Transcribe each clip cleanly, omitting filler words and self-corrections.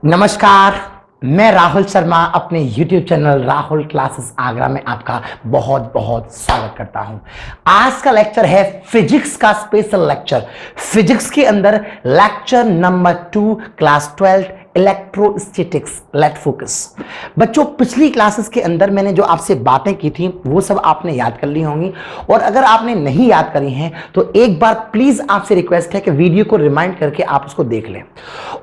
नमस्कार, मैं राहुल शर्मा अपने YouTube channel Rahul classes Agra में आपका बहुत बहुत स्वागत करता हूं। आज का लेक्चर है फिजिक्स का स्पेशल लेक्चर। फिजिक्स के अंदर lecture number 2 class 12 electrostatics. Let focus. बच्चों, पिछली क्लासेस के अंदर मैंने जो आपसे बातें की थी वो सब आपने याद कर ली होंगी, और अगर आपने नहीं याद करी हैं तो एक बार प्लीज आपसे रिक्वेस्ट है कि वीडियो को रिमाइंड करके आप उसको देख लें।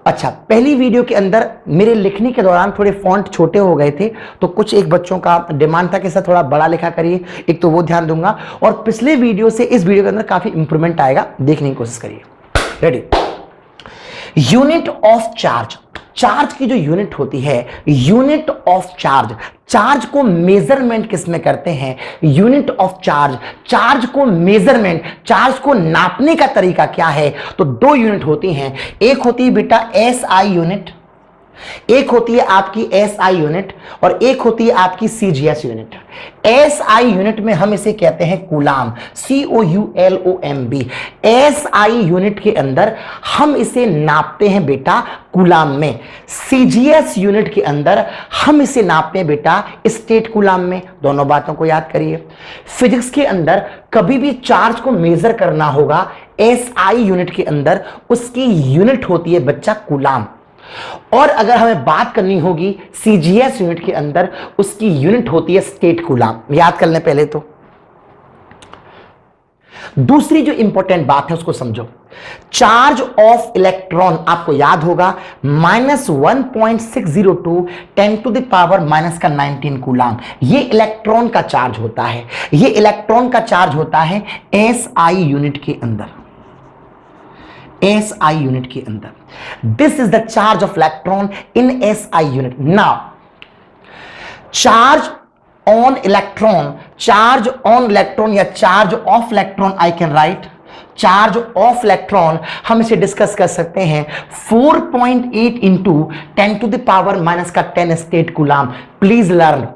अच्छा, पहली वीडियो के अंदर मेरे लिखने के दौरान थोड़े फॉन्ट छोटे हो गए थे, तो कुछ एक बच्चों का डिमांड था कि सर थोड़ा बड़ा लिखा करिए, एक तो वो ध्यान दूंगा, और पिछले वीडियो से इस वीडियो के अंदर काफी इंप्रूवमेंट आएगा, देखने की कोशिश करिए। Ready. Unit of charge. Charge की जो यूनिट होती है, यूनिट ऑफ चार्ज, चार्ज को मेजरमेंट किस में करते हैं? Unit of charge. चार्ज को मेजरमेंट, चार्ज को नापने का तरीका क्या है? तो दो यूनिट होती हैं, एक होती है बेटा एसआई यूनिट, एक होती है आपकी एसआई यूनिट, और एक होती है आपकी सीजीएस यूनिट। एसआई यूनिट में हम इसे कहते हैं कूलाम, COULOMB। एसआई यूनिट के अंदर हम इसे नापते हैं बेटा कूलाम में। सीजीएस यूनिट के अंदर हम इसे नापते हैं बेटा स्टेट कूलाम में। दोनों बातों को याद करिए। फिजिक्स के अंदर कभी भी चार्ज को मेजर करना होगा एसआई यूनिट के अंदर, उसकी यूनिट होती है बच्चा कूलाम, और अगर हमें बात करनी होगी सीजीएस यूनिट के अंदर, उसकी यूनिट होती है स्टेट कूलाम। याद कर लें पहले तो। दूसरी जो इंपॉर्टेंट बात है उसको समझो। चार्ज ऑफ इलेक्ट्रॉन आपको याद होगा -1.602 10⁻⁻⁻19 कूलाम। ये इलेक्ट्रॉन का चार्ज होता है, ये इलेक्ट्रॉन का चार्ज होता है एसआई यूनिट के अंदर। SI यूनिट के अंदर this is the charge of electron in SI यूनिट। Now charge on electron, charge on electron या charge of electron, I can write charge of electron, हम इसे डिस्कस कर सकते हैं 4.8 into 10⁻⁻10 statcoulomb. Please learn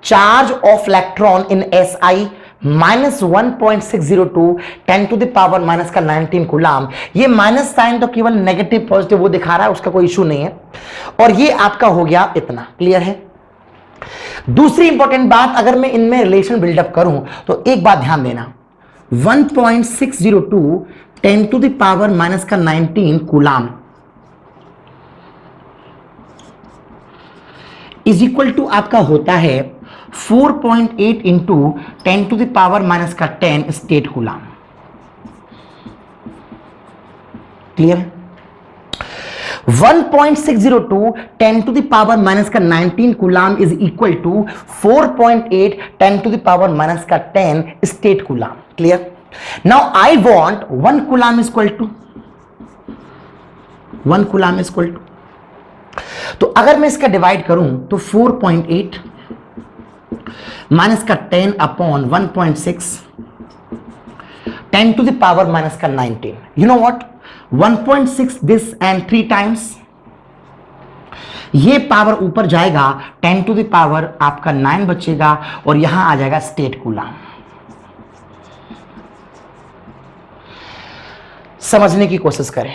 charge of electron in SI -1.602 10⁻⁻19 coulomb. ये minus sign तो केवल नेगेटिव पॉजिटिव वो दिखा रहा है, उसका कोई इशू नहीं है, और ये आपका हो गया इतना। क्लियर है? दूसरी इंपॉर्टेंट बात, अगर मैं इनमें रिलेशन बिल्डअप करूं तो एक बात ध्यान देना, 1.602 10⁻⁻19 कूलाम इज इक्वल टू आपका होता है 4.8 into 10⁻⁻10 statcoulomb. Clear? 1.602 10⁻⁻19 coulomb is equal to 4.8 10⁻⁻10 statcoulomb. Clear? Now I want 1 coulomb is equal to 1 coulomb is equal to, तो अगर मैं इसका डिवाइड करूं तो 4.8 माइनस का 10 upon 1.6 10⁻⁻19। You know what, 1.6 this and 3 times, ये power ऊपर जाएगा 10⁻⁻ आपका 9 बचेगा, और यहां आ जाएगा स्टेट कूलाम। समझने की कोशिश करें।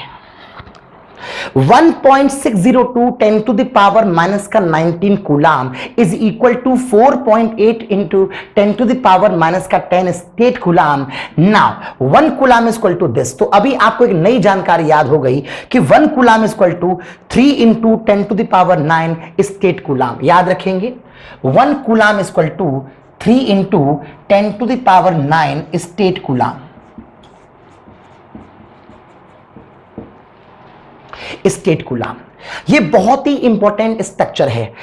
1.602 10⁻⁻19 coulomb is equal to 4.8 into 10⁻⁻10 statcoulomb. Now 1 coulomb is equal to this. तो अभी आपको एक नई जानकारी याद हो गई कि 1 coulomb is equal to 3 into 10⁻9 statcoulomb. याद रखेंगे, 1 coulomb is equal to 3 into 10⁻9 statcoulomb. Statcoulomb, ये बहुत ही इंपॉर्टेंट स्ट्रक्चर है।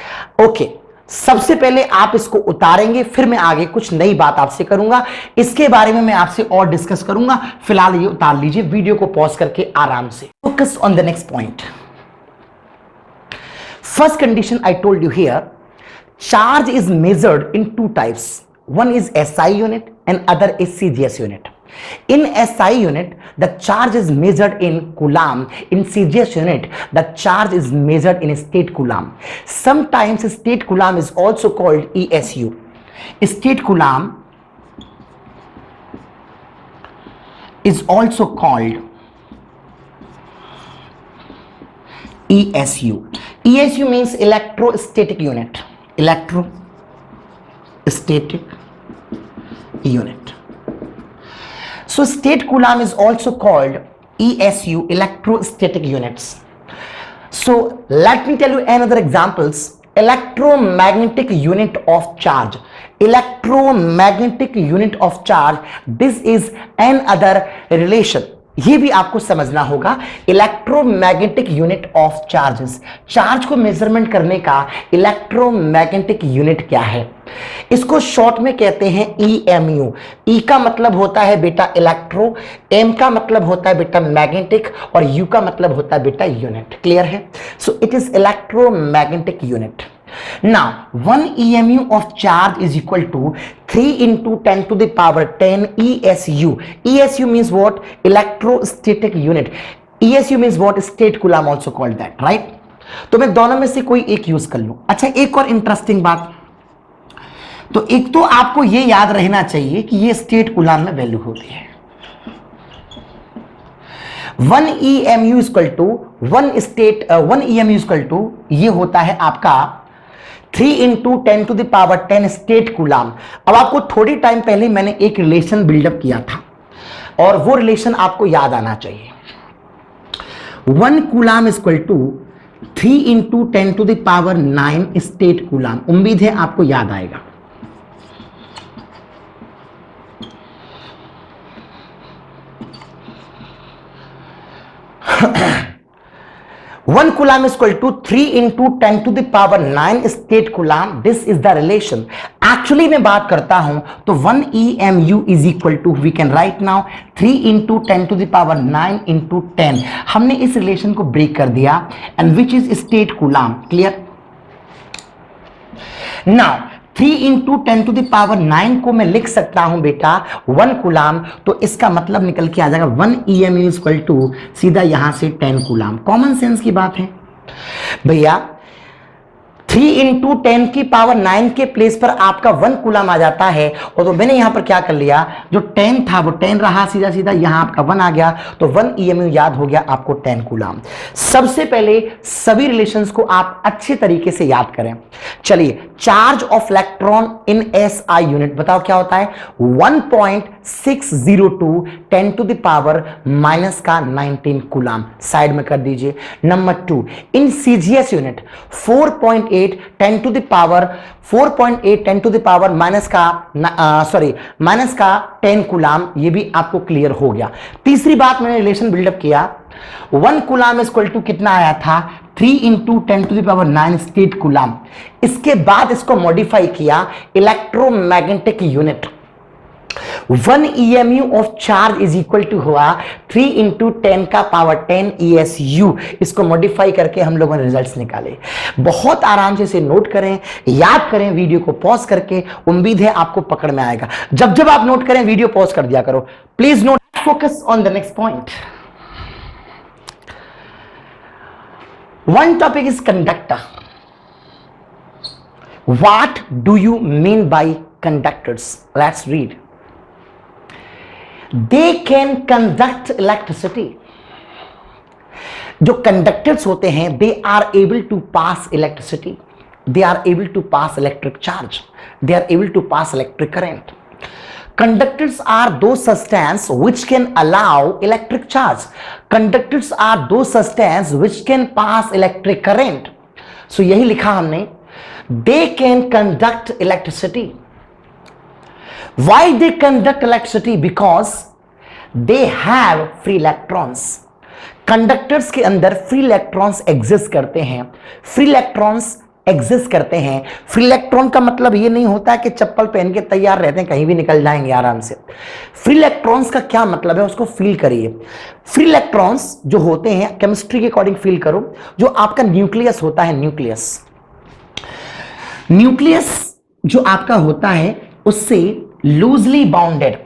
ओके, सबसे पहले आप इसको उतारेंगे, फिर मैं आगे कुछ नई बात आपसे करूंगा, इसके बारे में मैं आपसे और डिस्कस करूंगा। फिलहाल ये उतार लीजिए, वीडियो को पॉज करके आराम से focus on the next point. First condition I told you here, charge is measured in 2 types, one is SI unit and other is CGS unit. In SI unit, the charge is measured in coulomb. In CGS unit, the charge is measured in state coulomb. Sometimes state coulomb is also called ESU. State coulomb is also called ESU. ESU means electrostatic unit. Electrostatic unit. So state coulomb is also called ESU, electrostatic units. So let me tell you another examples. Electromagnetic unit of charge. Electromagnetic unit of charge. This is another relation. ये भी आपको समझना होगा. Electromagnetic unit of charges. Charge को measurement करने का electromagnetic unit क्या है? इसको शॉर्ट में कहते हैं EMU. E का मतलब होता है बेटा इलेक्ट्रो, M का मतलब होता है बेटा मैग्नेटिक और U का मतलब होता है बेटा यूनिट. क्लियर है? So it is electromagnetic unit. Now 1 EMU of charge is equal to 3 into 10 to the power 10 ESU. ESU means what? Electrostatic unit. ESU means what? State coulomb also called that, right? तो मैं दोनों में से कोई एक use कर लूं. अच्छा, एक और इंटरेस्टिंग बात. तो एक तो आपको ये याद रहना चाहिए कि ये स्टेट कूलम में वैल्यू होती है. 1 EMU equal to 1 EMU equal to ये होता है आपका 3 into 10 to the power 10 state coulomb. अब आपको थोड़ी टाइम पहले मैंने एक रिलेशन बिल्डअप किया था और वो रिलेशन आपको याद आना चाहिए. 1 coulomb equal to 3 into 10 to the power 9 statcoulomb. उम्मीद है आपको याद आएगा. One coulomb is equal to 3 into 10 to the power 9 state coulomb. This is the relation. Actually मैं बात करता हूं तो 1 EMU is equal to we can write now 3 into 10 to the power 9 into 10. हमने इस रिलेशन को ब्रेक कर दिया and which is state coulomb. Clear? Now 3 into 10 to the power 9 को मैं लिख सकता हूं बेटा 1 कूलम. तो इसका मतलब निकल के आ जाएगा 1 EMU इक्वल टू सीधा यहां से 10 कूलम. कॉमन सेंस की बात है भैया. 3 into 10 की पावर 9 के प्लेस पर आपका 1 कूलम आ जाता है. और तो मैंने यहां पर क्या कर लिया, जो 10 था वो 10 रहा, सीधा सीधा यहां आपका 1 आ गया. तो 1 EMU याद हो गया आपको 10 कूलम. सबसे पहले सभी रिलेशंस को आप अच्छे तरीके से याद करें. चलिए, charge of electron in SI unit बताओ क्या होता है. 1.602 10 टू द पावर माइनस का 19 कूलम. साइड में कर दीजिए. Number 2 in CGS unit 4.8 10 to the power 4.8 10 to the power minus का 10 कूलम. ये भी आपको क्लियर हो गया. तीसरी बात मैंने रिलेशन बिल्डअप किया. 1 कूलम इक्वल टू कितना आया था 3 into 10 to the power 9 statcoulomb. इसके बाद इसको मॉडिफाई किया electromagnetic unit. 1 EMU of charge is equal to हुआ 3 into 10 का पावर 10 ESU. इसको मॉडिफाई करके हम लोगों ने रिजल्ट्स निकाले. बहुत आराम से इसे नोट करें, याद करें, वीडियो को पॉज करके. उम्मीद है आपको पकड़ में आएगा. जब जब आप नोट करें वीडियो पॉज कर दिया करो. Please note, focus on the next point. One topic is conductor. What do you mean by conductors? Let's read. They can conduct electricity. जो conductors होते हैं, they are able to pass electricity. They are able to pass electric charge. They are able to pass electric current. Conductors are those substances which can allow electric charge. Conductors are those substances which can pass electric current. So यही लिखा हमने. They can conduct electricity. Why they conduct electricity? Because they have free electrons. Conductors के अंदर free electrons exist करते हैं. Free electrons exist करते हैं. Free electron का मतलब ये नहीं होता है कि चप्पल पहन के तैयार रहते हैं, कहीं भी निकल जाएंगे आराम से. फ्री इलेक्ट्रॉन्स का क्या मतलब है उसको फील करिए. फ्री इलेक्ट्रॉन्स जो होते हैं, केमिस्ट्री के अकॉर्डिंग फील करो, जो आपका न्यूक्लियस होता है, न्यूक्लियस जो आपका होता है उससे loosely bounded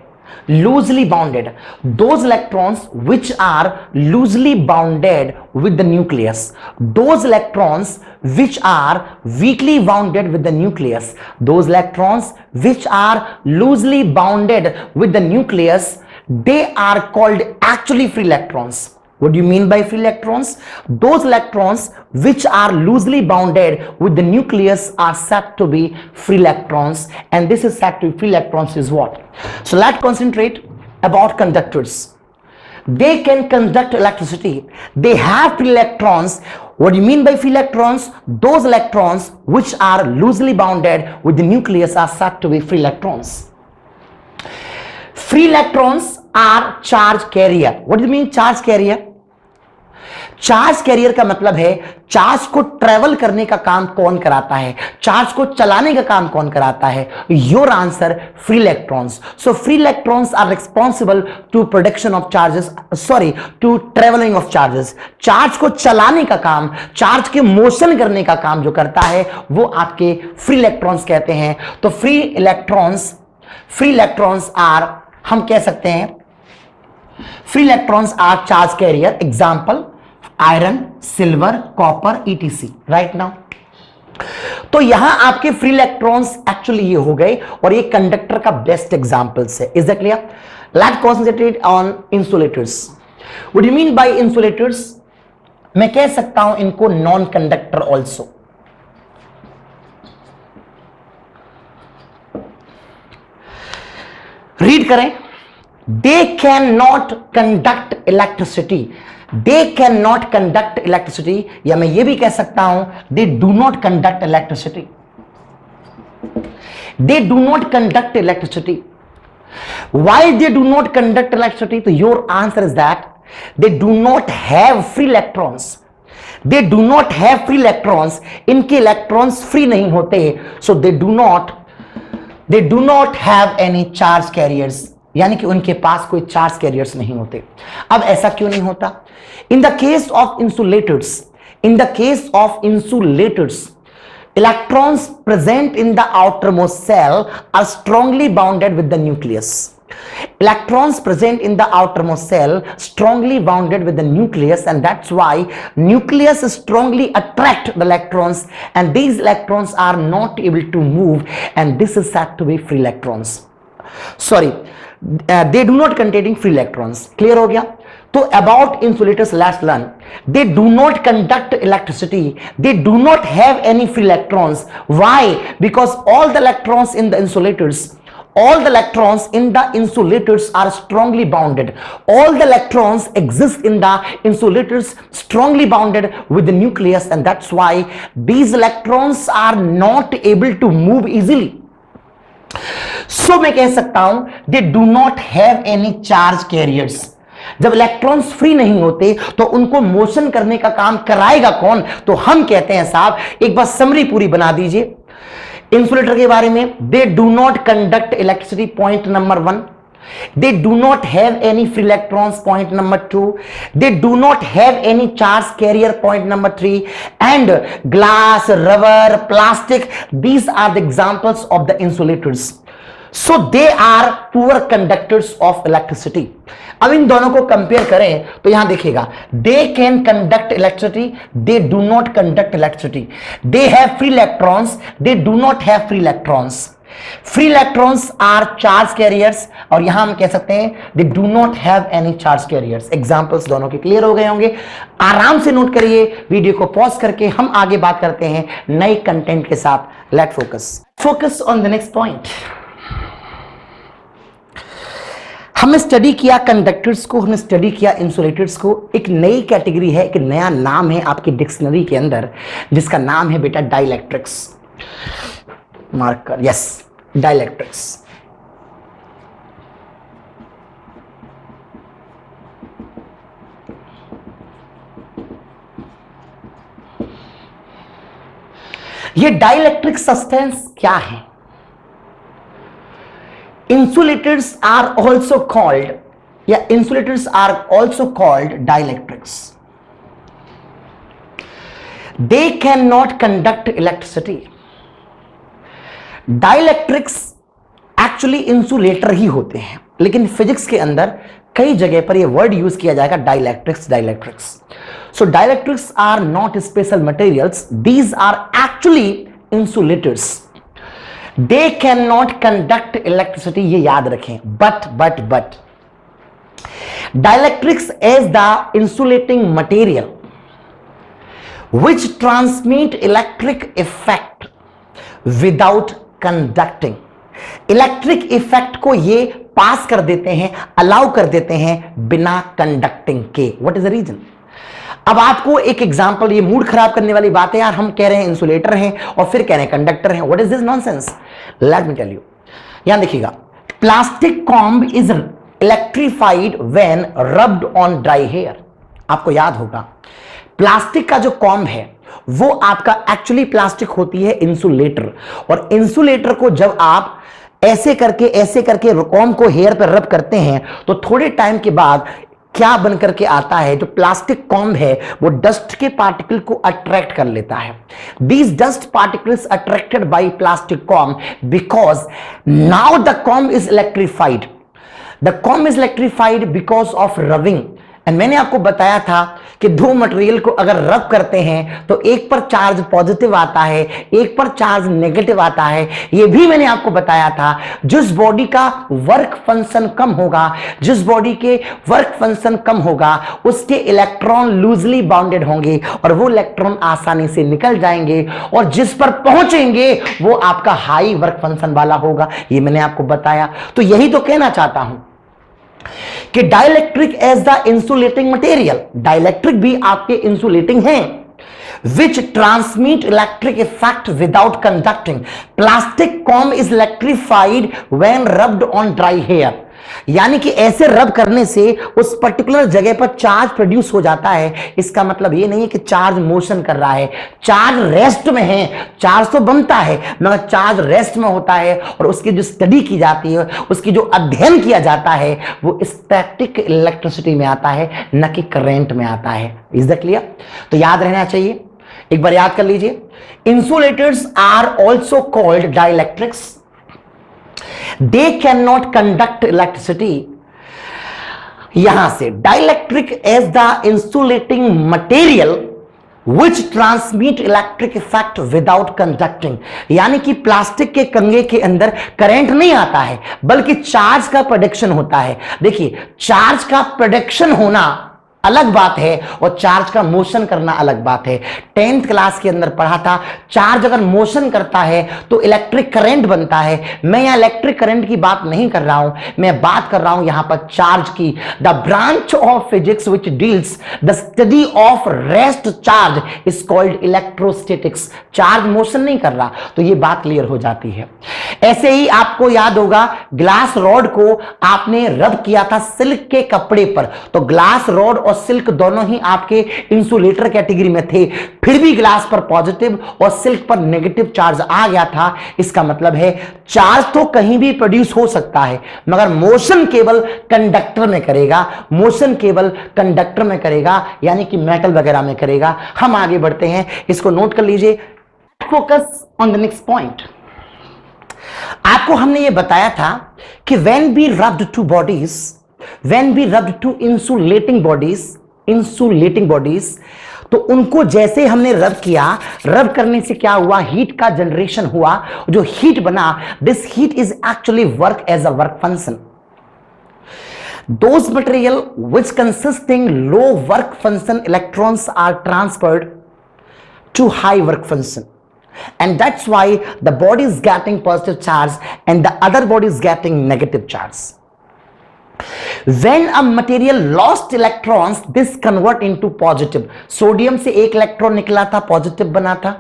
those electrons which are loosely bounded with the nucleus, those electrons which are weakly bounded with the nucleus, those electrons which are loosely bounded with the nucleus, they are called actually free electrons. What do you mean by free electrons? Those electrons which are loosely bounded with the nucleus are said to be free electrons, and this is said to be free electrons is what? So let's concentrate about conductors. They can conduct electricity. They have free electrons. What do you mean by free electrons? Those electrons which are loosely bounded with the nucleus are said to be free electrons. Free electrons are charge carrier. What do you mean charge carrier? Charge carrier का मतलब है charge को travel करने का काम कौन कराता है, चार्ज को चलाने का काम कौन कराता है? Your answer free electrons. So free electrons are responsible to production of charges, sorry to travelling of charges. Charge को चलाने का काम, चार्ज के मोशन करने का काम जो करता है वो आपके फ्री इलेक्ट्रॉन्स कहते हैं. तो फ्री इलेक्ट्रॉन्स आर, हम कह सकते हैं free electrons are charge carrier. Example iron, silver, copper, ETC. Right now तो यहां आपके फ्री इलेक्ट्रॉन्स एक्चुअली ये हो गए और ये कंडक्टर का बेस्ट एग्जांपल्स है. Is that clear? Let's concentrate on insulators. What do mean by insulators? मैं कह सकता हूं इनको नॉन कंडक्टर ऑल्सो. रीड करें. They can not conduct electricity. They can not conduct electricity, या मैं ये भी कह सकता हूं they do not conduct electricity. They do not conduct electricity. Why they do not conduct electricity? तो your answer is that they do not have free electrons. They do not have free electrons. इनके electrons free नहीं होते. So they do not have any charge carriers, यानी कि उनके पास कोई charge carriers नहीं होते. अब ऐसा क्यों नहीं होता? In the case of insulators, electrons present in the outermost shell are strongly bounded with the nucleus. Electrons present in the outermost cell strongly bounded with the nucleus, and that's why nucleus strongly attract the electrons, and these electrons are not able to move, and this is said to be free electrons. Sorry, they do not containing free electrons. Clear हो गया? तो about insulators let's learn. They do not conduct electricity. They do not have any free electrons. Why? Because all the electrons in the insulators are strongly bounded. All the electrons exist in the insulators strongly bounded with the nucleus, and that's why these electrons are not able to move easily. So मैं कह सकता हूं they do not have any charge carriers. जब electrons free नहीं होते तो उनको motion करने का काम कराएगा कौन? तो हम कहते हैं साहब, एक बार समरी पूरी बना दीजिए इंसुलेटर के बारे में. दे do not conduct electricity, point number 1. They do not have any free electrons, point number 2. They do not have any charge carrier, point number 3. And glass, rubber, plastic, these are the examples of the insulators. So they are poor conductors of electricity. अब इन दोनों को compare करें तो यहां देखिएगा, they can conduct electricity, they do not conduct electricity. They have free electrons, they do not have free electrons. Free electrons are charge carriers, और यहां हम कह सकते हैं they do not have any charge carriers. Examples दोनों के clear हो गए होंगे. आराम से नोट करिए, वीडियो को पॉज करके हम आगे बात करते हैं नए कंटेंट के साथ. Let focus on the next point. हमने स्टडी किया कंडक्टर्स को, हमने स्टडी किया इंसुलेटर्स को. एक नई कैटेगरी है, एक नया नाम है आपकी डिक्शनरी के अंदर, जिसका नाम है बेटा डाइलेक्ट्रिक्स. मार्क कर, यस, डाइलेक्ट्रिक्स. ये डाइलेक्ट्रिक सब्सटेंस क्या है? Insulators are also called dielectrics. They cannot conduct electricity. Dielectrics actually insulator ही होते हैं, लेकिन फिजिक्स के अंदर कई जगह पर यह वर्ड यूज किया जाएगा dielectrics. So dielectrics are not special materials, these are actually insulators. They can not conduct electricity, ये याद रखें. But dielectrics as the insulating material which transmit electric effect without conducting. Electric effect को ये पास कर देते हैं, अलाउ कर देते हैं बिना कंडक्टिंग के. What is the reason? अब आपको एक एग्जांपल, ये मूड खराब करने वाली बात है यार, हम कह रहे हैं इंसुलेटर हैं और फिर कह रहे हैं कंडक्टर हैं. What is this nonsense? Let me tell you. यहां देखिएगा, plastic comb is electrified when rubbed on dry hair. आपको याद होगा प्लास्टिक का जो कॉम्ब है वो आपका एक्चुअली प्लास्टिक होती है इंसुलेटर, और इंसुलेटर को जब आप ऐसे करके कॉम्ब को हेयर पर रब करते हैं तो थोड़े टाइम के बाद क्या बन करके आता है, जो प्लास्टिक कॉम्ब है वो डस्ट के पार्टिकल को अट्रैक्ट कर लेता है. These dust particles attracted by plastic comb because now the comb is electrified. The comb is electrified because of rubbing. And मैंने आपको बताया था कि दो मटेरियल को अगर रब करते हैं तो एक पर चार्ज पॉजिटिव आता है, एक पर चार्ज नेगेटिव आता है. यह भी मैंने आपको बताया था. जिस बॉडी का वर्क फंक्शन कम होगा, जिस बॉडी के वर्क फंक्शन कम होगा, उसके इलेक्ट्रॉन लूजली बाउंडेड होंगे और वो इलेक्ट्रॉन आसानी से निकल जाएंगे, और जिस पर पहुंचेंगे वो आपका हाई वर्क फंक्शन वाला होगा. ये मैंने आपको बताया. तो यही तो कहना चाहता हूं कि dielectric as the insulating material, dielectric भी आपके इंसुलेटिंग हैं, which transmit electric effect without conducting. Plastic comb is electrified when rubbed on dry hair. यानी कि ऐसे रब करने से उस पर्टिकुलर जगह पर चार्ज प्रोड्यूस हो जाता है. इसका मतलब ये नहीं है कि चार्ज मोशन कर रहा है, चार्ज रेस्ट में है. चार्ज तो बनता है मगर चार्ज रेस्ट में होता है, और उसकी जो स्टडी की जाती है, उसकी जो अध्ययन किया जाता है वो स्टैटिक इलेक्ट्रिसिटी में आता है, न कि करंट में आता है. Is that clear? तो याद रहना चाहिए, एक बार याद कर लीजिए. Insulators are also called dielectrics. They cannot conduct electricity. यहां से dielectric as the insulating material which transmit electric effect without conducting. यानी कि प्लास्टिक के कंगे के अंदर करंट नहीं आता है बल्कि चार्ज का प्रोडक्शन होता है. देखिए, चार्ज का प्रोडक्शन होना अलग बात है और चार्ज का मोशन करना अलग बात है. 10th क्लास के अंदर पढ़ा था, चार्ज अगर मोशन करता है तो इलेक्ट्रिक करंट बनता है. मैं यहां इलेक्ट्रिक करंट की बात नहीं कर रहा हूं, मैं बात कर रहा हूं यहां पर चार्ज की. The branch of physics which deals the study of rest charge is called electrostatics. Charge motion नहीं कर रहा, तो यह बात क्लियर हो जाती है. ऐसे ही आपको याद होगा, ग्लास रॉड को आपने रब किया था सिल्क के कपड़े पर, तो ग्लास रॉड और सिल्क दोनों ही आपके इंसुलेटर कैटेगरी में थे, फिर भी ग्लास पर पॉजिटिव और सिल्क पर नेगेटिव चार्ज आ गया था. इसका मतलब है चार्ज तो कहीं भी प्रोड्यूस हो सकता है मगर मोशन केवल कंडक्टर में करेगा, मोशन केवल कंडक्टर में करेगा, यानी कि मेटल वगैरह में करेगा. हम आगे बढ़ते हैं, इसको नोट कर लीजिए. Focus on the next point. आपको हमने यह बताया था कि when we rubbed two bodies, when we rubbed to insulating bodies, तो उनको जैसे हमने रब किया, रब करने से क्या हुआ, हीट का जनरेशन हुआ. जो हीट बना, this heat is actually work as a work function. Those material which consisting low work function electrons are transferred to high work function, and that's why the body is getting positive charge and the other body is getting negative charge. When a material lost electrons, this convert into positive. Sodium से एक electron निकला था, positive बना था.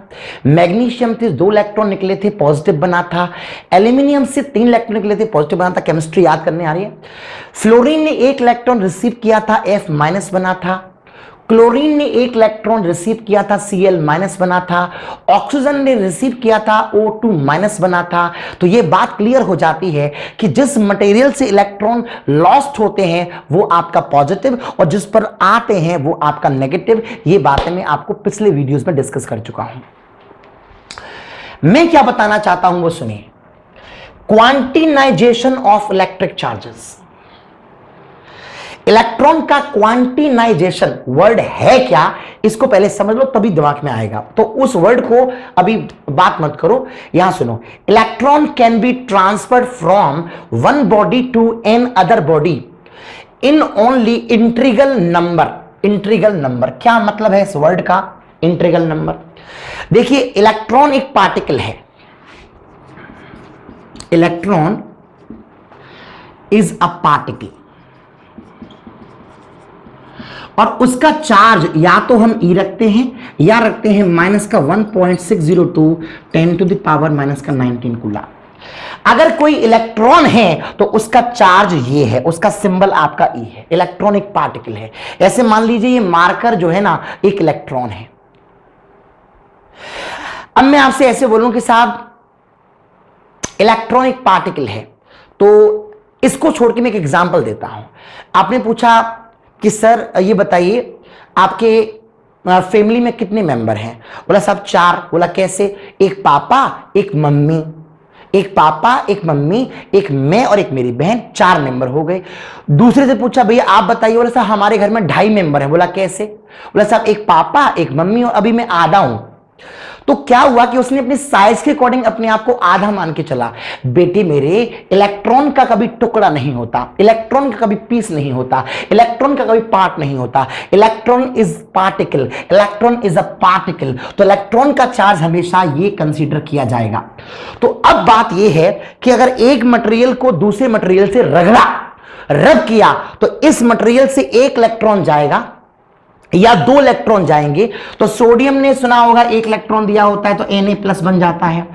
Magnesium से 2 electron निकले थे, positive बना था. एल्यूमिनियम से 3 इलेक्ट्रॉन निकले थे, पॉजिटिव बना था. केमिस्ट्री याद करने आ रही है. फ्लोरीन ने 1 इलेक्ट्रॉन रिसीव किया था, F माइनस बना था. क्लोरीन ने 1 इलेक्ट्रॉन रिसीव किया था, Cl माइनस बना था. ऑक्सीजन ने रिसीव किया था, O2 माइनस बना था. तो यह बात क्लियर हो जाती है कि जिस मटेरियल से इलेक्ट्रॉन लॉस्ट होते हैं वो आपका पॉजिटिव और जिस पर आते हैं वो आपका नेगेटिव. ये बातें मैं आपको पिछले वीडियोस में डिस्कस कर चुका हूं. मैं क्या बताना चाहता हूं वो सुनिए. क्वांटिनाइजेशन ऑफ इलेक्ट्रिक चार्जेस. इलेक्ट्रॉन का क्वांटिनाइजेशन वर्ड है क्या, इसको पहले समझ लो तभी दिमाग में आएगा. तो उस वर्ड को अभी बात मत करो, यहां सुनो. Electron can be transferred from one body to another body in only integral number. Integral number क्या मतलब है इस वर्ड का? Integral number. देखिए इलेक्ट्रॉन एक पार्टिकल है, इलेक्ट्रॉन इज अ पार्टिकल, और उसका चार्ज या तो हम ई रखते हैं या रखते हैं माइनस का 1.602 10 टू द पावर माइनस का 19 कूलम। अगर कोई इलेक्ट्रॉन है तो उसका चार्ज ये है, उसका सिंबल आपका ई है। इलेक्ट्रॉन एक पार्टिकल है। ऐसे मान लीजिए ये मार्कर जो है ना एक इलेक्ट्रॉन है। अब मैं आपसे ऐसे बोलूं कि साहब इलेक्ट्रॉन एक पार्टिकल है, तो इसको छोड़ के मैं एक एग्जांपल देता हूं। आपने पूछा कि सर ये बताइए आपके फैमिली में कितने मेंबर हैं? बोला साहब 4। बोला कैसे? एक पापा, एक मम्मी, एक पापा, एक मम्मी, एक मैं और एक मेरी बहन, 4 मेंबर हो गए। दूसरे से पूछा भैया आप बताइए। बोला साहब हमारे घर में 2.5 मेंबर हैं। बोला कैसे? बोला साहब एक पापा, एक मम्मी और अभी मैं आधा हूं। तो क्या हुआ कि उसने अपने साइज के अकॉर्डिंग अपने आप को आधा मान के चला। बेटे मेरे, इलेक्ट्रॉन का कभी टुकड़ा नहीं होता, इलेक्ट्रॉन का कभी पीस नहीं होता, इलेक्ट्रॉन का कभी पार्ट नहीं होता। Electron is particle, electron is a particle. तो इलेक्ट्रॉन का चार्ज हमेशा ये कंसीडर किया जाएगा। तो अब बात यह है कि अगर एक मटेरियल को दूसरे मटेरियल से रब किया तो इस मटेरियल से एक इलेक्ट्रॉन जाएगा या 2 इलेक्ट्रॉन जाएंगे। तो सोडियम ने सुना होगा 1 इलेक्ट्रॉन दिया होता है तो Na+ बन जाता है।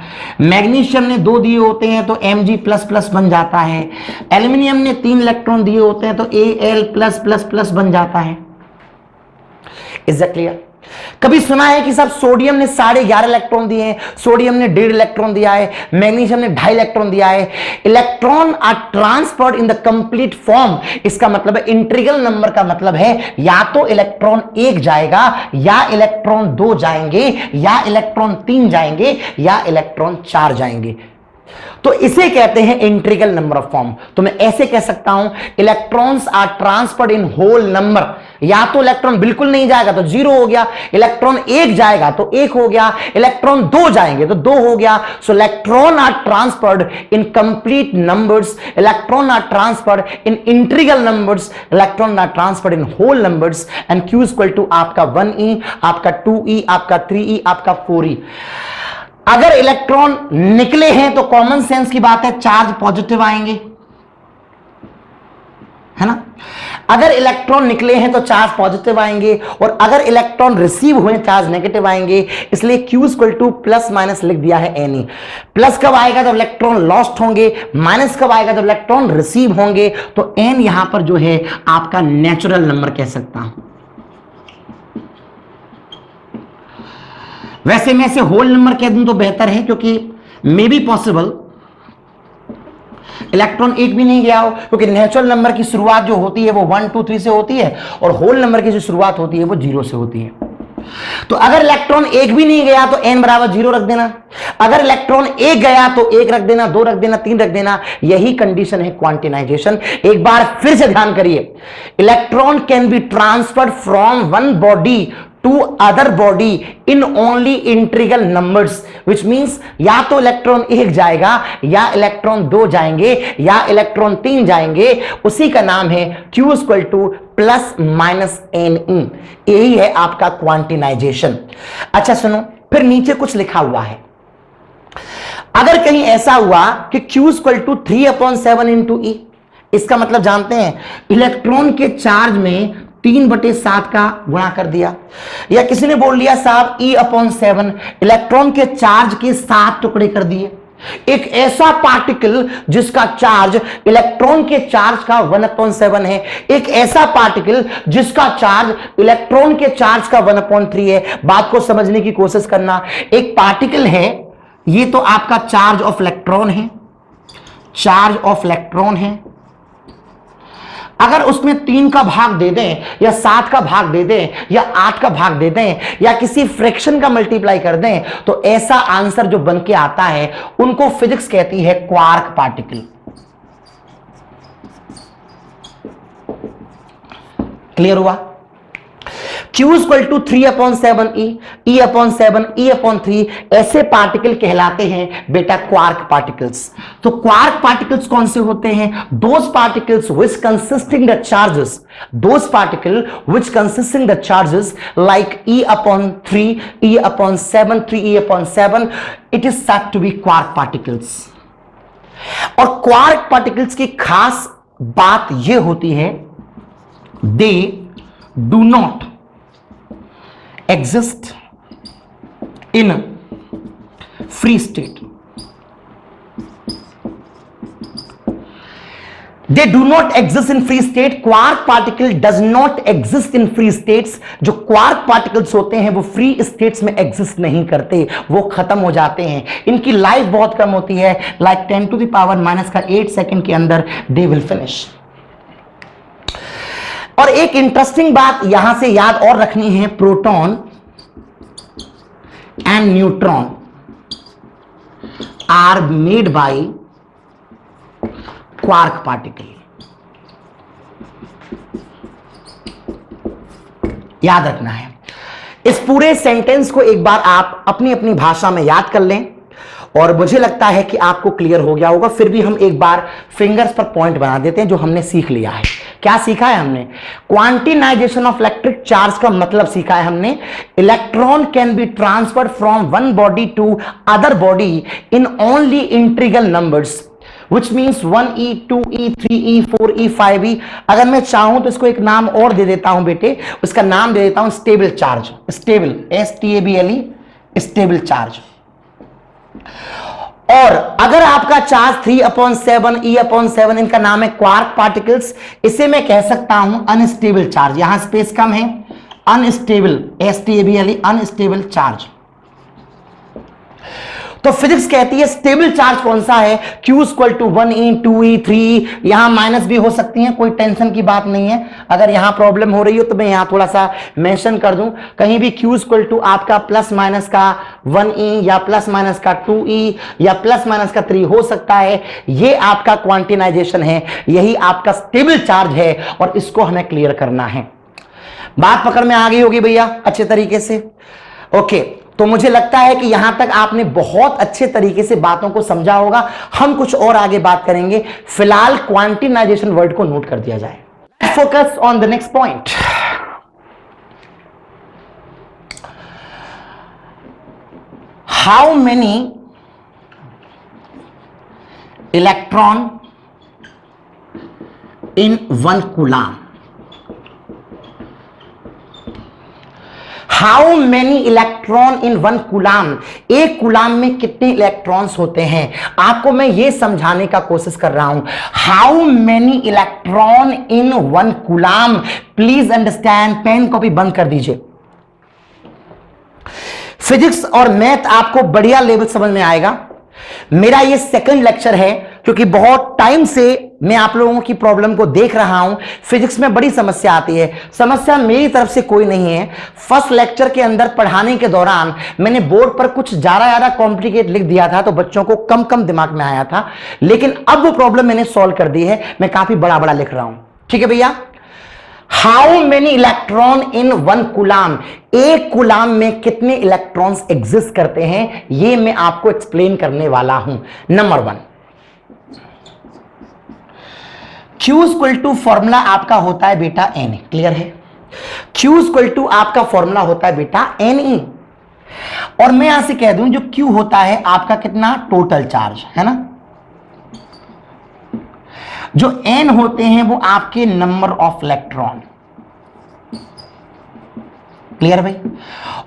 मैग्नीशियम ने 2 दिए होते हैं तो Mg++ बन जाता है। एल्यूमिनियम ने 3 इलेक्ट्रॉन दिए होते हैं तो Al+++ बन जाता है। Is that clear? कभी सुना है कि सब सोडियम ने 11.5 इलेक्ट्रॉन दिए हैं, सोडियम ने 1.5 इलेक्ट्रॉन दिया है, मैग्नीशियम ने 2.5 इलेक्ट्रॉन दिया है। Electron are transferred in the complete form. इसका मतलब है इंट्रीगल नंबर का मतलब है या तो इलेक्ट्रॉन 1 जाएगा या इलेक्ट्रॉन 2 जाएंगे या इलेक्ट्रॉन 3 जाएंगे या इलेक्ट्रॉन 4 जाएंगे। तो इसे कहते हैं इंट्रीगल नंबर ऑफ फॉर्म। तो मैं ऐसे कह सकता हूं electrons are transferred in whole number. या तो इलेक्ट्रॉन बिल्कुल नहीं जाएगा तो 0 हो गया, इलेक्ट्रॉन 1 जाएगा तो 1 हो गया, इलेक्ट्रॉन 2 जाएंगे तो 2 हो गया। So electron are transferred in complete numbers, electron are transferred in integral numbers, electron are transferred in whole numbers. And Q equal to आपका 1e, आपका 2e, आपका 3e, आपका 4e। अगर इलेक्ट्रॉन निकले हैं तो कॉमन सेंस की बात है चार्ज पॉजिटिव आएंगे, है ना? अगर इलेक्ट्रॉन निकले हैं तो चार्ज पॉजिटिव आएंगे, और अगर इलेक्ट्रॉन रिसीव हुए चार्ज नेगेटिव आएंगे। इसलिए Q equal two plus minus लिख दिया है Ne। प्लस कब आएगा जब इलेक्ट्रॉन लॉस्ट होंगे, माइनस कब आएगा जब इलेक्ट्रॉन रिसीव होंगे। तो N यहां पर जो है आपका नेचुरल नंबर कह सकता हूं। वैसे मैं इसे होल नंबर कह दूं तो बेहतर है, क्योंकि मे बी पॉसिबल इलेक्ट्रॉन 1 भी नहीं गया हो, क्योंकि नेचुरल नंबर की शुरुआत जो होती है वो 1 2 3 से होती है, और होल नंबर की जो शुरुआत होती है वो 0 से होती है। तो अगर इलेक्ट्रॉन 1 भी नहीं गया तो n बराबर 0 रख देना। अगर इलेक्ट्रॉन 1 गया तो 1 रख देना, 2 रख देना, 3 रख देना। यही कंडीशन है क्वांटिनाइजेशन। एक बार फिर से ध्यान करिए, electron can be transferred from one body to other body in only integral numbers, which means या तो इलेक्ट्रॉन 1 जाएगा या इलेक्ट्रॉन 2 जाएंगे या इलेक्ट्रॉन 3 जाएंगे। उसी का नाम है Q equal two plus minus Ne। यही है आपका क्वांटिनाइजेशन। अच्छा सुनो, फिर नीचे कुछ लिखा हुआ है। अगर कहीं ऐसा हुआ कि Q equal to 3/7 into E, इसका मतलब जानते हैं इलेक्ट्रॉन के चार्ज में 3/7 का गुणा कर दिया, या किसी ने बोल लिया साहब E/7 इलेक्ट्रॉन के चार्ज के 7 टुकड़े कर दिए। एक ऐसा पार्टिकल जिसका चार्ज इलेक्ट्रॉन के चार्ज का 1/7 है, एक ऐसा पार्टिकल जिसका चार्ज इलेक्ट्रॉन के चार्ज का 1/3 है। बात को समझने की कोशिश करना। एक पार्टिकल है, ये तो आपका चार्ज ऑफ इलेक्ट्रॉन है, चार्ज ऑफ इलेक्ट्रॉन है। अगर उसमें 3 का भाग दे दें या 7 का भाग दे दें या 8 का भाग दे दें या किसी फ्रैक्शन का मल्टीप्लाई कर दें, तो ऐसा आंसर जो बन के आता है उनको फिजिक्स कहती है क्वार्क पार्टिकल। क्लियर हुआ? Q equal to 3/7 E/7 E/3 ऐसे पार्टिकल कहलाते हैं बेटा क्वार्क पार्टिकल्स। तो क्वार्क पार्टिकल्स कौन से होते हैं? Those particles which consisting the charges, those particle which consisting the charges like E/3 E/7 3E/7, it is said to be quark particles. और क्वार्क पार्टिकल्स की खास बात यह होती है, they do not exist in free state. They do not exist in free state. Quark particle does not exist in free states. जो quark particles होते हैं वो फ्री स्टेट्स में एग्जिस्ट नहीं करते, वो खत्म हो जाते हैं। इनकी लाइफ बहुत कम होती है, लाइक 10⁻⁻⁸ सेकेंड के अंदर दे विल फिनिश। और एक इंटरेस्टिंग बात यहां से याद और रखनी है, proton and neutron are made by quark particle. याद रखना है। इस पूरे सेंटेंस को एक बार आप अपनी अपनी भाषा में याद कर लें और मुझे लगता है कि आपको क्लियर हो गया होगा। फिर भी हम एक बार फिंगर्स पर पॉइंट बना देते हैं जो हमने सीख लिया है। क्या सीखा है हमने? क्वांटिनाइजेशन ऑफ इलेक्ट्रिक चार्ज का मतलब सीखा है हमने, electron can be transferred from one body to other body in only integral numbers, which means 1e 2e 3e 4e 5e। अगर मैं चाहूं तो इसको एक नाम और दे देता हूं बेटे, उसका नाम दे देता हूं stable charge, stable STABLE, stable charge. और अगर आपका चार्ज 3/7 E/7 इनका नाम है क्वार्क पार्टिकल्स, इसे मैं कह सकता हूं अनस्टेबल चार्ज। यहां स्पेस कम है, अनस्टेबल STABLE, अनस्टेबल चार्ज। तो फिजिक्स कहती है स्टेबल चार्ज कौन सा है? Q equal to 1e 2e 3e, यहां माइनस भी हो सकती है, कोई टेंशन की बात नहीं है। अगर यहां प्रॉब्लम हो रही हो तो मैं यहां थोड़ा सा मेंशन कर दूं, कहीं भी Q इक्वल टू आपका प्लस माइनस का 1e या प्लस माइनस का 2e या प्लस माइनस का 3 हो सकता है। ये आपका क्वांटिनाइजेशन है, यही आपका स्टेबल चार्ज है और इसको हमें क्लियर करना है। बात पकड़ में आ गई होगी भैया अच्छे तरीके से? ओके, तो मुझे लगता है कि यहां तक आपने बहुत अच्छे तरीके से बातों को समझा होगा। हम कुछ और आगे बात करेंगे, फिलहाल क्वांटिनाइजेशन वर्ड को नोट कर दिया जाए। Focus on the next point. How many electron in 1 coulomb? How many electron in 1 coulomb? एक कूलाम में कितने इलेक्ट्रॉन्स होते हैं? आपको मैं ये समझाने का कोशिश कर रहा हूं। How many electron in 1 coulomb? Please understand, pen copy बंद कर दीजिए। फिजिक्स और मैथ आपको बढ़िया लेवल समझ में आएगा। मेरा ये सेकंड लेक्चर है क्योंकि बहुत टाइम से मैं आप लोगों की प्रॉब्लम को देख रहा हूं। फिजिक्स में बड़ी समस्या आती है। समस्या मेरी तरफ से कोई नहीं है। फर्स्ट लेक्चर के अंदर पढ़ाने के दौरान मैंने बोर्ड पर कुछ ज्यादा कॉम्प्लिकेट लिख दिया था तो बच्चों को कम दिमाग में आया था, लेकिन अब वो प्रॉब्लम मैंने सॉल्व कर दी है। मैं काफी बड़ा लिख रहा हूं। ठीक है भैया? How many electron in 1 coulomb? एक कूलाम में कितने इलेक्ट्रॉन्स एग्जिस्ट करते हैं, ये मैं आपको एक्सप्लेन करने वाला हूं। Number 1, Q equal to formula आपका होता है बेटा Na, क्लियर है? Q इक्वल टू आपका फॉर्मूला होता है बेटा Ne। और मैं यहां से कह दूं जो Q होता है आपका कितना? टोटल चार्ज है ना। जो N होते हैं वो आपके नंबर ऑफ इलेक्ट्रॉन, क्लियर भाई?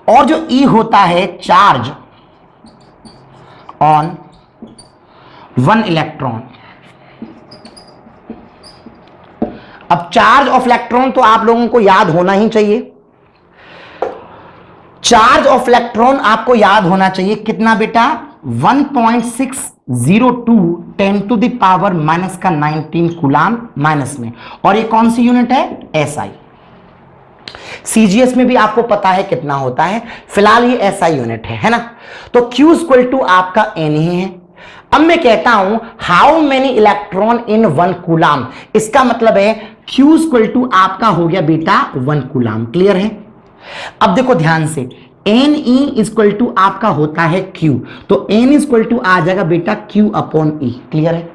और जो E होता है चार्ज ऑन 1 इलेक्ट्रॉन। अब चार्ज ऑफ इलेक्ट्रॉन तो आप लोगों को याद होना ही चाहिए। चार्ज ऑफ इलेक्ट्रॉन आपको याद होना चाहिए कितना बेटा? 1.602 10⁻⁻⁹ कूलाम माइनस में। और ये कौन सी यूनिट है? SI। CGS में भी आपको पता है कितना होता है, फिलहाल ये SI यूनिट है ना। तो Q इक्वल टू आपका N ही है। अब मैं कहता हूं how many electron in 1 coulomb, इसका मतलब है Q इक्वल टू आपका हो गया बेटा 1 कूलाम, क्लियर है? अब देखो ध्यान से, एन ई इक्वल टू आपका होता है क्यू, तो एन इक्वल टू आ जाएगा बेटा क्यू अपॉन ई। क्लियर है?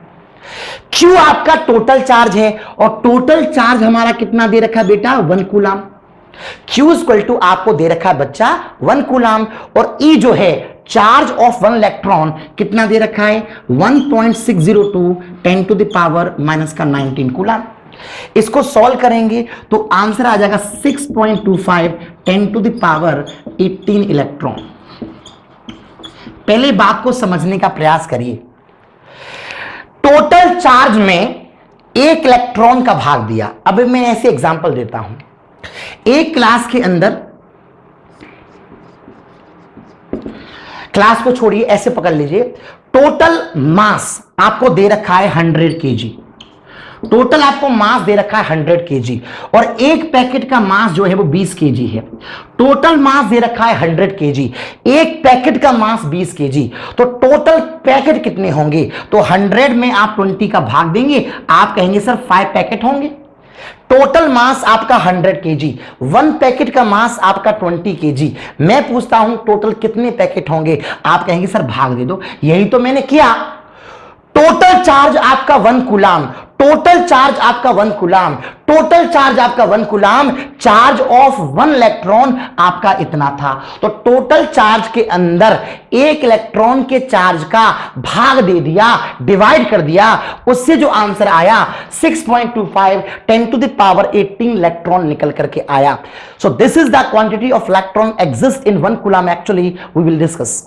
क्यू आपका टोटल चार्ज है और टोटल चार्ज हमारा कितना दे रखा है बेटा 1 कूलाम। क्यू इक्वल टू आपको दे रखा है बच्चा 1 कूलाम और ई जो है चार्ज ऑफ 1 इलेक्ट्रॉन कितना दे रखा है 1.602 10 टू द पावर माइनस का 19 कूलाम। इसको सॉल्व करेंगे तो आंसर आ जाएगा 6.25 10 टू द पावर 18 इलेक्ट्रॉन। पहले बात को समझने का प्रयास करिए। टोटल चार्ज में 1 इलेक्ट्रॉन का भाग दिया। अब मैं ऐसे एग्जांपल देता हूं, एक क्लास के अंदर, क्लास को छोड़िए, ऐसे पकड़ लीजिए, टोटल मास आपको दे रखा है 100 केजी। टोटल आपको मास दे रखा है 100 केजी और एक पैकेट का मास जो है वो 20 केजी है। टोटल मास दे रखा है 100 केजी, एक पैकेट का मास 20 केजी, तो टोटल पैकेट कितने होंगे? तो 100 में आप 20 का भाग देंगे, आप कहेंगे सर 5 पैकेट होंगे। टोटल मास आपका 100 केजी, 1 पैकेट का मास आपका 20 केजी। मैं पूछता हूं टोटल कितने पैकेट होंगे? आप कहेंगे सर भाग दे दो। यही तो मैंने किया। टोटल चार्ज आपका 1 कूलाम, टोटल चार्ज आपका 1 कूलाम, टोटल चार्ज आपका 1 कूलाम, चार्ज ऑफ 1 इलेक्ट्रॉन आपका इतना था। तो टोटल चार्ज के अंदर 1 इलेक्ट्रॉन के चार्ज का भाग दे दिया, डिवाइड कर दिया, उससे जो आंसर आया 6.25 10 टू द पावर 18 इलेक्ट्रॉन निकल करके आया। So this is the quantity of electron exist in 1 coulomb. Actually we will discuss.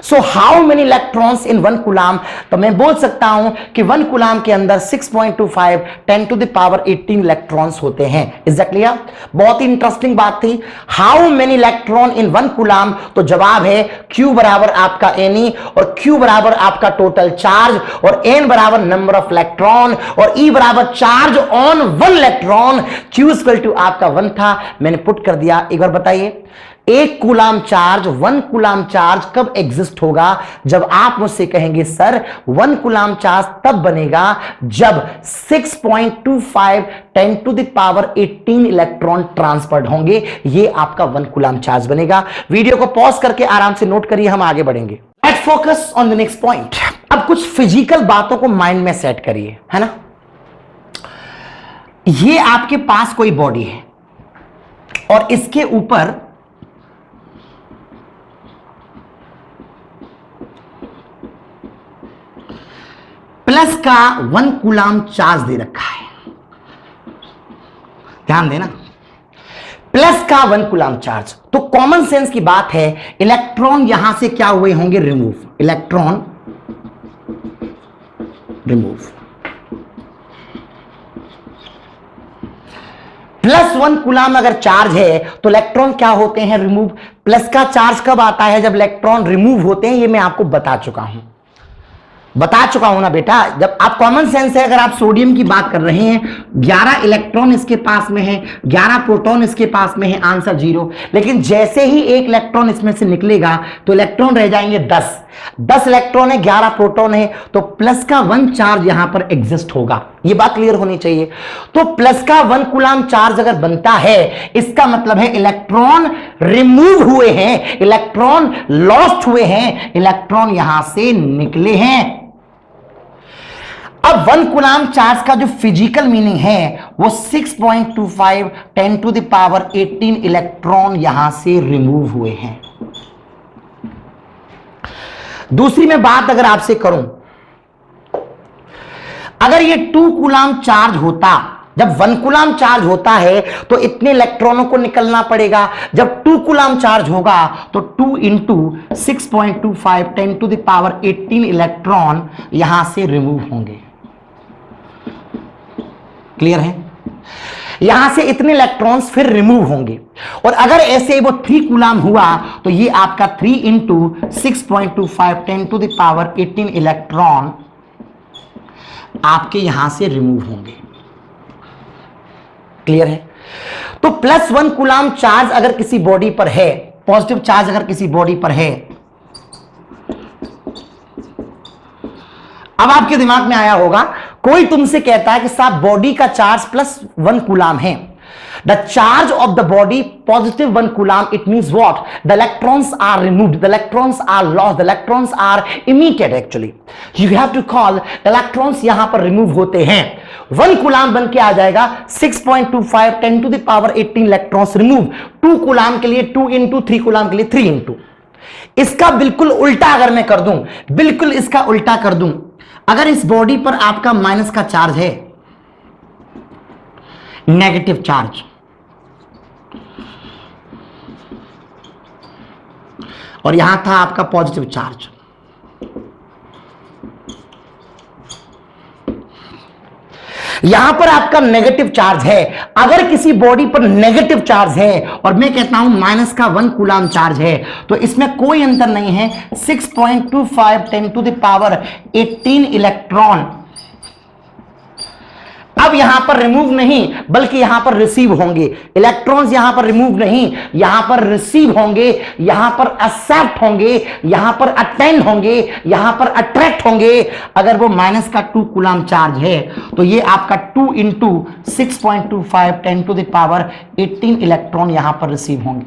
So how many electrons in 1 coulomb? तो मैं बोल सकता हूं कि 1 कूलाम के अंदर 6.25 10 टू द पावर 18 इलेक्ट्रॉन्स होते हैं। Is that clear? बहुत ही इंटरेस्टिंग बात थी। How many electron in 1 coulomb? तो जवाब है Q बराबर आपका Ne और Q बराबर आपका टोटल चार्ज और N बराबर नंबर ऑफ इलेक्ट्रॉन और E बराबर charge on 1 electron. Q equal to आपका 1 था, मैंने पुट कर दिया। एक बार बताइए, 1 कूलाम चार्ज, 1 कूलाम चार्ज कब एग्जिस्ट होगा? जब आप मुझसे कहेंगे सर 1 कूलाम चार्ज तब बनेगा जब 6.25 10 to the power 18 electron transferred होंगे। ये आपका 1 कूलाम चार्ज बनेगा। वीडियो को पॉज करके आराम से नोट करिए, हम आगे बढ़ेंगे। Let's focus on the next point. अब कुछ फिजिकल बातों को माइंड में सेट करिए, है ना। ये आपके पास कोई बॉडी है और इसके ऊपर प्लस का 1 कूलाम चार्ज दे रखा है। ध्यान देना, प्लस का 1 कूलाम चार्ज। तो कॉमन सेंस की बात है, इलेक्ट्रॉन यहां से क्या हुए होंगे? Remove. Electron remove. Plus 1 coulomb अगर चार्ज है तो इलेक्ट्रॉन क्या होते हैं? रिमूव। प्लस का चार्ज कब आता है? जब इलेक्ट्रॉन रिमूव होते हैं। ये मैं आपको बता चुका हूं ना बेटा। जब आप कॉमन सेंस है, अगर आप सोडियम की बात कर रहे हैं, 11 इलेक्ट्रॉन इसके पास में है, 11 प्रोटॉन इसके पास में है, आंसर 0। लेकिन जैसे ही एक इलेक्ट्रॉन इसमें से निकलेगा तो इलेक्ट्रॉन रह जाएंगे 10 इलेक्ट्रॉन है, 11 प्रोटॉन है, तो प्लस का 1 चार्ज यहां पर एग्जिस्ट होगा। यह बात क्लियर होनी चाहिए। तो प्लस का 1 कूलाम चार्ज अगर बनता है, इसका मतलब है इलेक्ट्रॉन रिमूव हुए हैं, इलेक्ट्रॉन लॉस्ट हुए हैं, इलेक्ट्रॉन यहां से निकले हैं। अब 1 कूलाम चार्ज का जो फिजिकल मीनिंग है वो 6.25 10 टू द पावर 18 इलेक्ट्रॉन यहां से रिमूव हुए हैं। दूसरी मैं बात अगर आपसे करूं, अगर ये 2 कूलाम चार्ज होता, जब 1 कूलाम चार्ज होता है तो इतने इलेक्ट्रॉनों को निकलना पड़ेगा। जब 2 कूलाम चार्ज होगा तो 2 into 6.25 10 to the power 18 electron यहां से रिमूव होंगे। क्लियर है? यहां से इतने इलेक्ट्रॉन्स फिर रिमूव होंगे। और अगर ऐसे वो 3 कूलाम हुआ तो ये आपका 3 into 6.25 10 to the power 18 electron आपके यहां से रिमूव होंगे। क्लियर है? तो प्लस 1 कूलाम चार्ज अगर किसी बॉडी पर है, पॉजिटिव चार्ज अगर किसी बॉडी पर है, अब आपके दिमाग में आया होगा, कोई तुमसे कहता है कि साहब बॉडी का चार्ज प्लस 1 कूलाम है, The charge of the body positive 1 coulomb. It means what? The electrons are removed, the electrons are lost, the electrons are emitted. Actually you have to call electrons यहां पर remove होते हैं. 1 coulomb बन के आ जाएगा 6.25 10 to the power 18 electrons remove. 2 coulomb के लिए 2 into 3 coulomb के लिए 3 into. इसका बिल्कुल उल्टा अगर मैं कर दूं, बिल्कुल इसका उल्टा कर दूं, अगर इस बॉडी पर आपका माइनस का चार्ज है, नेगेटिव चार्ज, और यहां था आपका पॉजिटिव चार्ज, यहां पर आपका नेगेटिव चार्ज है. अगर किसी बॉडी पर नेगेटिव चार्ज है और मैं कहता हूं माइनस का 1 कूलाम चार्ज है, तो इसमें कोई अंतर नहीं है. 6.25 10 to the power 18 इलेक्ट्रॉन अब यहां पर रिमूव नहीं बल्कि यहां पर रिसीव होंगे. इलेक्ट्रॉन्स यहां पर रिमूव नहीं, यहां पर रिसीव होंगे, यहां पर एक्सेप्ट होंगे, यहां पर अटेंड होंगे, यहां पर अट्रैक्ट होंगे. अगर वो माइनस का 2 कूलाम चार्ज है तो ये आपका 2 into 6.25 10 to the power 18 electron यहां पर रिसीव होंगे.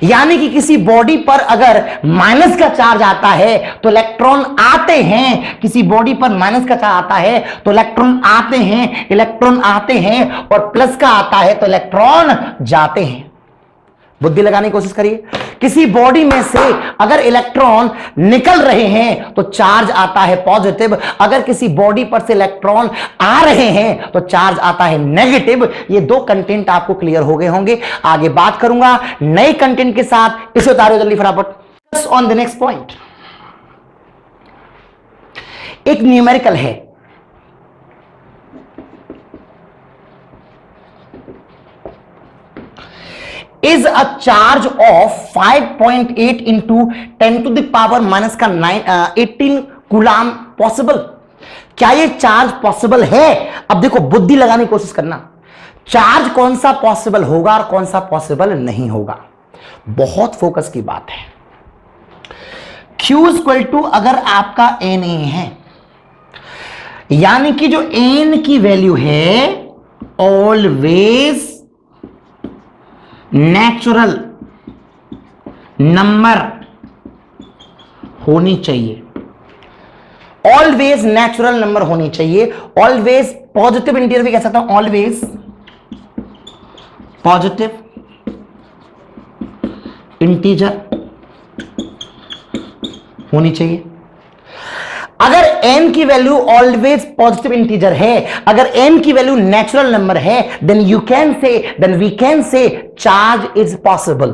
यानी कि किसी बॉडी पर अगर माइनस का चार्ज आता है तो इलेक्ट्रॉन आते हैं, किसी बॉडी पर माइनस का चार्ज आता है तो इलेक्ट्रॉन आते हैं, इलेक्ट्रॉन आते हैं, और प्लस का आता है तो इलेक्ट्रॉन जाते हैं. बुद्धि लगाने की कोशिश करिए. किसी बॉडी में से अगर इलेक्ट्रॉन निकल रहे हैं तो चार्ज आता है पॉजिटिव, अगर किसी बॉडी पर से इलेक्ट्रॉन आ रहे हैं तो चार्ज आता है नेगेटिव. ये दो कंटेंट आपको क्लियर हो गए होंगे. आगे बात करूंगा नए कंटेंट के साथ. इसे उतारो जल्दी फटाफट. ऑन द नेक्स्ट पॉइंट एक न्यूमेरिकल है. Is a charge of 5.8 into 10 to the power minus का 18 कूलाम पॉसिबल? क्या ये चार्ज पॉसिबल है? अब देखो बुद्धि लगाने की कोशिश करना. चार्ज कौन सा पॉसिबल होगा और कौन सा पॉसिबल नहीं होगा, बहुत फोकस की बात है. Q इक्वल टू अगर आपका Na है, यानी कि जो N की वैल्यू है ऑलवेज नेचुरल नंबर होनी चाहिए. ऑलवेज नेचुरल नंबर होनी चाहिए. ऑलवेज पॉजिटिव इंटीजर भी कह सकता हूं. ऑलवेज पॉजिटिव इंटीजर होनी चाहिए. अगर n की वैल्यू ऑलवेज पॉजिटिव इंटीजर है, अगर n की वैल्यू नेचुरल नंबर है, then we can say charge is possible.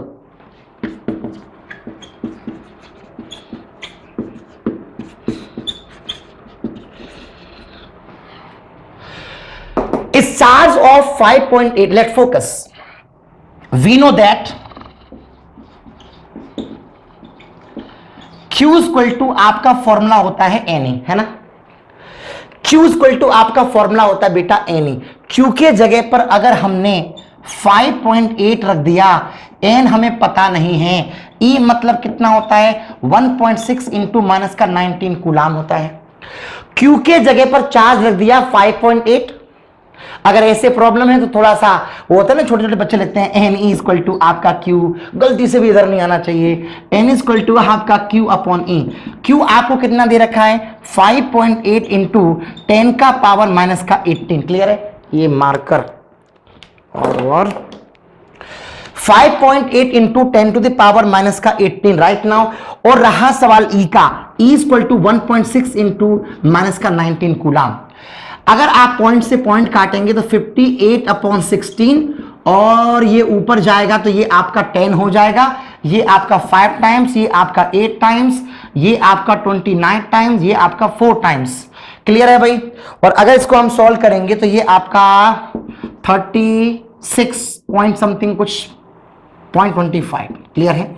इस charge of 5.8, let focus. We know that Q equal to आपका फॉर्मूला होता है Na, है ना. Q इक्वल टू आपका फॉर्मूला होता है बेटा Na. Q के जगह पर अगर हमने 5.8 रख दिया, N हमें पता नहीं है, E मतलब कितना होता है 1.6 इंटू माइनस का 19 कूलाम होता है. Q के जगह पर चार्ज रख दिया 5.8. अगर ऐसे प्रॉब्लम है तो थोड़ा सा वो होता है ना, छोटे छोटे बच्चे लिखते हैं Ne इक्वल टू आपका Q, गलती से भी इधर नहीं आना चाहिए. N इक्वल टू आपका Q अपॉन E. Q आपको कितना दे रखा है 5.8 इंटू 10 का पावर माइनस का 18. क्लियर है ये मार्कर. और 5.8 into 10 to the power minus का 18 राइट नाउ. और रहा सवाल E का. E equal to 1.6 into minus का 19 कूलाम. अगर आप पॉइंट से पॉइंट काटेंगे तो 58 अपॉन 16, और ये ऊपर जाएगा तो ये आपका 10 हो जाएगा, ये आपका 5 टाइम्स, ये आपका 8 टाइम्स, ये आपका 29 टाइम्स, ये आपका 4 टाइम्स. क्लियर है भाई. और अगर इसको हम सॉल्व करेंगे तो ये आपका 36 पॉइंट समथिंग कुछ 0.25. क्लियर है.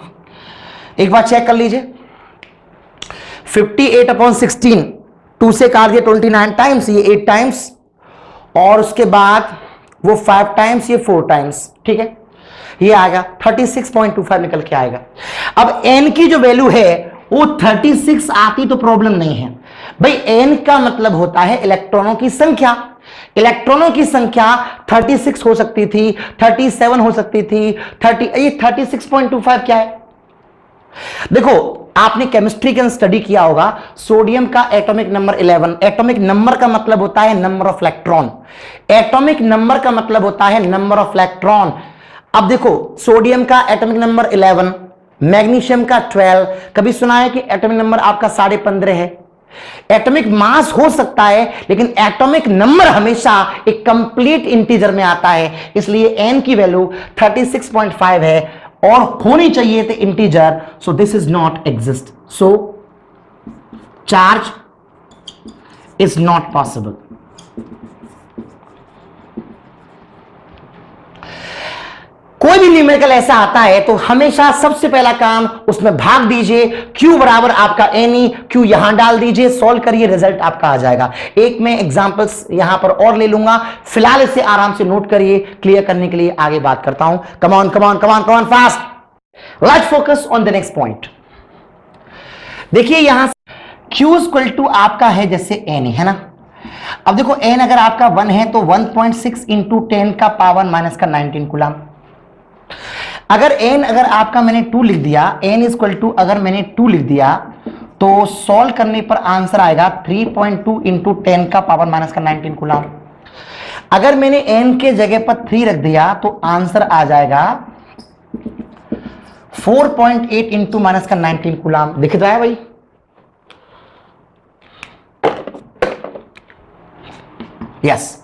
एक बार चेक कर लीजिए. 58 अपॉन 16 2 से काट दिया 29 टाइम्स, ये 8 टाइम्स, और उसके बाद वो 5 टाइम्स, ये 4 टाइम्स. ठीक है, ये आएगा 36.25 निकल के आएगा. अब n की जो वैल्यू है वो 36 आती तो प्रॉब्लम नहीं है भाई. n का मतलब होता है इलेक्ट्रॉनों की संख्या. इलेक्ट्रॉनों की संख्या 36 हो सकती थी, 37 हो सकती थी, 36.25 क्या है? देखो, आपने केमिस्ट्री के अंदर स्टडी किया होगा, सोडियम का एटॉमिक नंबर 11। एटॉमिक नंबर का मतलब होता है number of electron. Atomic number का मतलब होता है नंबर ऑफ इलेक्ट्रॉन। अब देखो, सोडियम का एटॉमिक नंबर 11, मैग्नीशियम का 12। कभी सुना है कि एटॉमिक नंबर आपका 15.5 है? एटॉमिक मास हो सकता है, लेकिन एटॉमिक नंबर हमेशा एक कंप्लीट इंटीजर में आता है, इसलिए n की वैल्यू 36.5 है और होनी चाहिए थे integer. So this is not exist, so charge is not possible. कोई भी न्यूमेरिकल ऐसा आता है तो हमेशा सबसे पहला काम उसमें भाग दीजिए, Q बराबर आपका NE, Q यहां डाल दीजिए, सॉल्व करिए, रिजल्ट आपका आ जाएगा। एक मैं एग्जांपल्स यहां पर और ले लूंगा, फिलहाल इसे आराम से नोट करिए, क्लियर करने के लिए आगे बात करता हूं। Come on come on come on come on fast. Let's focus on the next point. देखिए यहां Q इक्वल टू आपका है जैसे NE है ना। अब देखो n अगर आपका 1 है तो 1.6 इंटू 10 का पावर माइनस का 19 कूलम। अगर n अगर आपका मैंने 2 लिख दिया, n इक्वल टू अगर मैंने 2 लिख दिया तो सॉल्व करने पर आंसर आएगा 3.2 इंटू 10 का पावर माइनस का 19 कूलम। अगर मैंने n के जगह पर 3 रख दिया तो आंसर आ जाएगा 4.8 इंटू माइनस का 19 कूलम। दिख रहा है भाई? यस।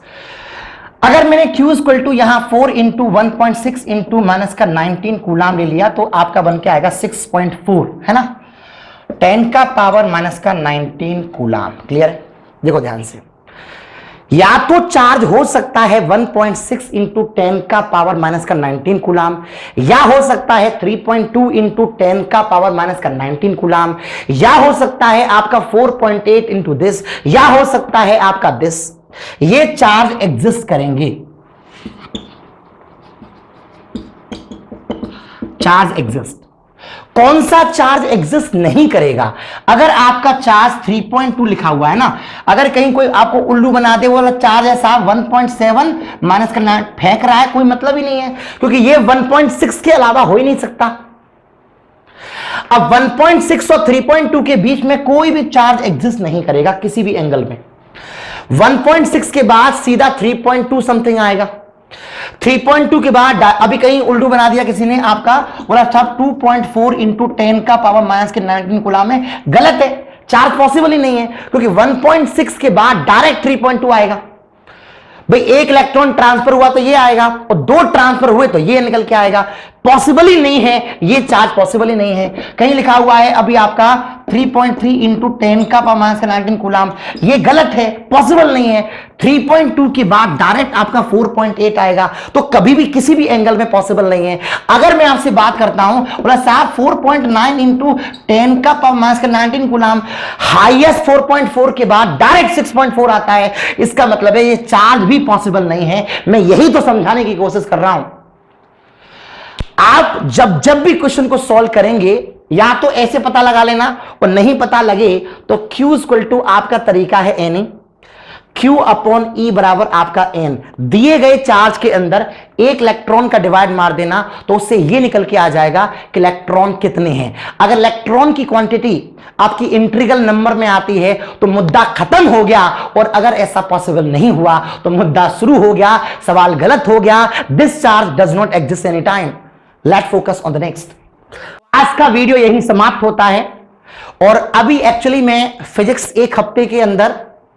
अगर मैंने Q इक्वल टू यहां 4 इंटू 1.6 इंटू माइनस का 19 कूलम ले लिया तो आपका बन के आएगा 6.4 है ना, 10 का पावर माइनस का 19 कूलम। क्लियर है? देखो ध्यान से, या तो चार्ज हो सकता है 1.6 इंटू 10 का पावर माइनस का 19 कूलम, या हो सकता है 3.2 इंटू 10 का पावर माइनस का 19 कूलम, या हो सकता है आपका 4.8 इंटू दिस, या हो सकता है आपका दिस। ये चार्ज एग्जिस्ट करेंगे, चार्ज एग्जिस्ट। कौन सा चार्ज एग्जिस्ट नहीं करेगा? अगर आपका चार्ज 3.2 लिखा हुआ है ना, अगर कहीं कोई आपको उल्लू बना दे, वो चार्ज है साहब 1.7 माइनस का 9 फेंक रहा है, कोई मतलब ही नहीं है, क्योंकि ये 1.6 के अलावा हो ही नहीं सकता। अब 1.6 और 3.2 के बीच में कोई भी चार्ज एग्जिस्ट नहीं करेगा किसी भी एंगल में। 1.6 के बाद सीधा 3.2 समथिंग आएगा, 3.2 के बाद अभी कहीं उल्टू बना दिया किसी ने, आपका बोला साहब 2.4 इंटू 10 का पावर माइनस के 19 कूलम है, गलत है, चार्ज पॉसिबल ही नहीं है, क्योंकि 1.6 के बाद डायरेक्ट 3.2 आएगा। भाई एक इलेक्ट्रॉन ट्रांसफर हुआ तो ये आएगा, और 2 ट्रांसफर हुए तो ये निकल के आएगा। पॉसिबल ही नहीं है, ये चार्ज पॉसिबल ही नहीं है। कहीं लिखा हुआ है अभी आपका 3.3 इंटू 10 का पावर माइनस का 19 कूलम, ये गलत है, पॉसिबल नहीं है। 3.2 के बाद डायरेक्ट आपका 4.8 आएगा, तो कभी भी किसी भी एंगल में पॉसिबल नहीं है। अगर मैं आपसे बात करता हूं, बोला साहब 4.9 इंटू 10 का पावर माइनस का 19 कूलम, हाईएस्ट 4.4 के बाद डायरेक्ट 6.4 आता है, इसका मतलब है ये चार्ज भी पॉसिबल नहीं है। मैं यही तो समझाने की कोशिश कर रहा हूं। आप जब भी क्वेश्चन को सॉल्व करेंगे, या तो ऐसे पता लगा लेना, और नहीं पता लगे तो Q इक्वल टू आपका तरीका है NE, Q अपॉन E बराबर आपका N। दिए गए चार्ज के अंदर एक इलेक्ट्रॉन का डिवाइड मार देना तो उससे ये निकल के आ जाएगा कि इलेक्ट्रॉन कितने हैं। अगर इलेक्ट्रॉन की क्वांटिटी आपकी इंटीग्रल नंबर में आती है तो मुद्दा खत्म हो गया, और अगर ऐसा पॉसिबल नहीं हुआ तो मुद्दा शुरू हो गया, सवाल गलत हो गया। This charge does not exist any time. Let's focus on the next. आज का वीडियो यही समाप्त होता है, और अभी एक्चुअली मैं फिजिक्स एक हफ्ते के अंदर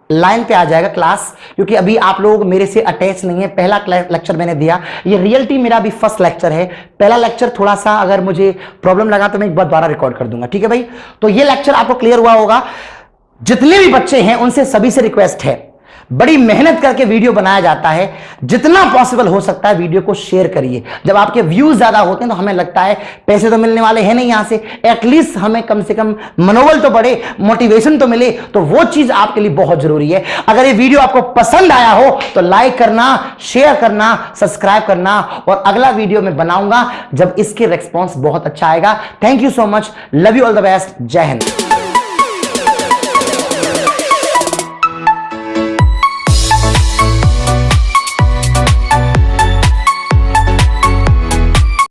लाइन पे आ जाएगा क्लास, क्योंकि अभी आप लोग मेरे से अटैच नहीं है। पहला लेक्चर मैंने दिया, ये रियलिटी मेरा भी फर्स्ट लेक्चर है। पहला लेक्चर थोड़ा सा अगर मुझे प्रॉब्लम लगा तो मैं एक बार दोबारा रिकॉर्ड कर दूंगा, ठीक है भाई? तो ये लेक्चर आपको क्लियर हुआ होगा। जितने भी बच्चे हैं उनसे सभी से रिक्वेस्ट है, बड़ी मेहनत करके वीडियो बनाया जाता है, जितना पॉसिबल हो सकता है वीडियो को शेयर करिए। जब आपके व्यूज ज्यादा होते हैं तो हमें लगता है पैसे तो मिलने वाले हैं नहीं यहां से, एटलीस्ट हमें कम से कम मनोबल तो बढ़े, मोटिवेशन तो मिले, तो वो चीज आपके लिए बहुत जरूरी है। अगर ये वीडियो आपको पसंद आया हो तो लाइक करना, शेयर करना, सब्सक्राइब करना, और अगला वीडियो मैं बनाऊंगा जब इसके रिस्पॉन्स बहुत अच्छा आएगा। Thank you so much, love you, all the best, जय हिंद।